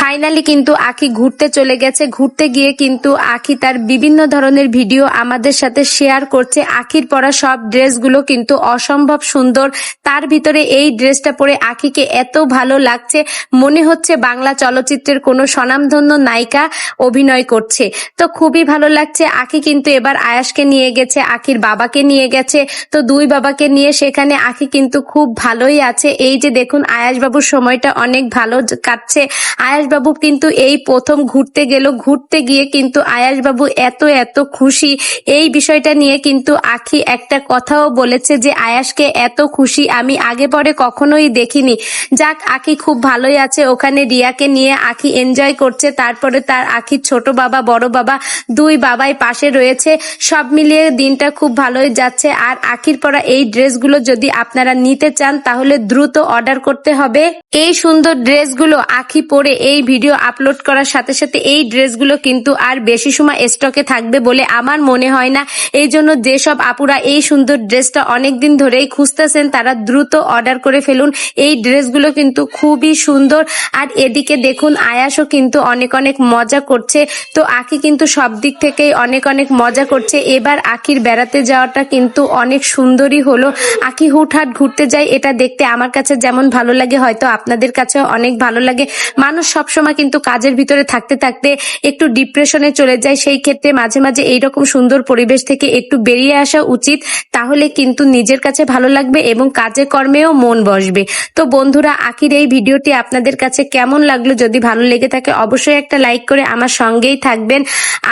Finally কিন্তু আখি ঘুরতে চলে গেছে। ঘুরতে গিয়ে কিন্তু আখি তার বিভিন্ন ধরনের ভিডিও আমাদের সাথে শেয়ার করছে। আখির পরা সব ড্রেসগুলো কিন্তু অসম্ভব সুন্দর। তার ভিতরে এই ড্রেসটা পরে আখিকে এত ভালো লাগছে, মনে হচ্ছে বাংলা চলচ্চিত্রের কোনো স্বনামধন্য নায়িকা অভিনয় করছে। তো খুবই ভালো লাগছে। আখি কিন্তু এবার আয়াসকে নিয়ে গেছে, আখির বাবাকে নিয়ে গেছে। তো দুই বাবাকে নিয়ে সেখানে আখি কিন্তু খুব ভালোই আছে। এই যে দেখুন, আয়াস বাবুর সময়টা অনেক ভালো কাটছে। আয়াস বাবু কিন্তু এই প্রথম ঘুরতে গেল, ঘুরতে গিয়ে কিন্তু আয়াস বাবু এত খুশি। এই বিষয়টা নিয়ে কিন্তু আখি একটা কথাও বলেছে যে আয়াসকে এত খুশি আমি আগে পরে কখনোই দেখিনি। যাক, আখি খুব ভালোই আছে। ওখানে রিয়াকে নিয়ে আখি এনজয় করছে। তারপরে তার আখির ছোট বাবা বড় বাবা দুই বাবাই পাশে রয়েছে। সব মিলিয়ে দিনটা খুব ভালোই যাচ্ছে। আর আখির পরা এই ড্রেসগুলো যদি আপনারা নিতে চান তাহলে দ্রুত অর্ডার করতে হবে। এই সুন্দর ড্রেসগুলো আখি পরে এই ভিডিও আপলোড করার সাথে সাথে এই ড্রেসগুলো কিন্তু আর বেশি সময় স্টকে থাকবে বলে আমার মনে হয় না। এই জন্য যেসব আপুরা এই সুন্দর ড্রেসটা অনেকদিন ধরেই খুঁজতেছেন তারা দ্রুত অর্ডার করে ফেলুন। এই ড্রেসগুলো কিন্তু খুবই সুন্দর। আর এদিকে দেখুন, আয়াসও কিন্তু অনেক মজা করছে। তো আখি কিন্তু সব দিক থেকেই অনেক মজা করছে। এবার আখির বেড়াতে যাওয়াটা কিন্তু অনেক সুন্দরই হলো। আখি হুটহাট ঘুরতে যায়, এটা দেখতে আমার কাছে যেমন ভালো লাগে হয়তো আপনাদের কাছেও অনেক ভালো লাগে। মানুষ সবসময় কিন্তু কাজের ভিতরে থাকতে থাকতে একটু ডিপ্রেশনে চলে যায়। সেই ক্ষেত্রে মাঝে মাঝে এইরকম সুন্দর পরিবেশ থেকে একটু বেরিয়ে আসা উচিত, তাহলে কিন্তু নিজের কাছে ভালো লাগবে এবং কাজে কর্মেও মন বসবে। তো বন্ধুরা, আখির এই ভিডিওটি আপনাদের কাছে কেমন লাগলো? যদি ভালো লেগে থাকে অবশ্যই একটা লাইক করে আমার সঙ্গেই থাকবেন।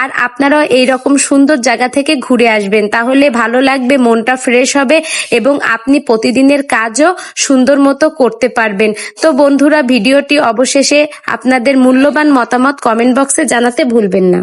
আর আপনারাও এইরকম সুন্দর জায়গা থেকে ঘুরে আসবেন, তাহলে ভালো লাগবে, মনটা ফ্রেশ হবে এবং আপনি প্রতিদিনের কাজও সুন্দর মতো করতে পারবেন। তো বন্ধুরা, ভিডিওটি অবশেষে আপনাদের মূল্যবান মতামত কমেন্ট বক্সে জানাতে ভুলবেন না।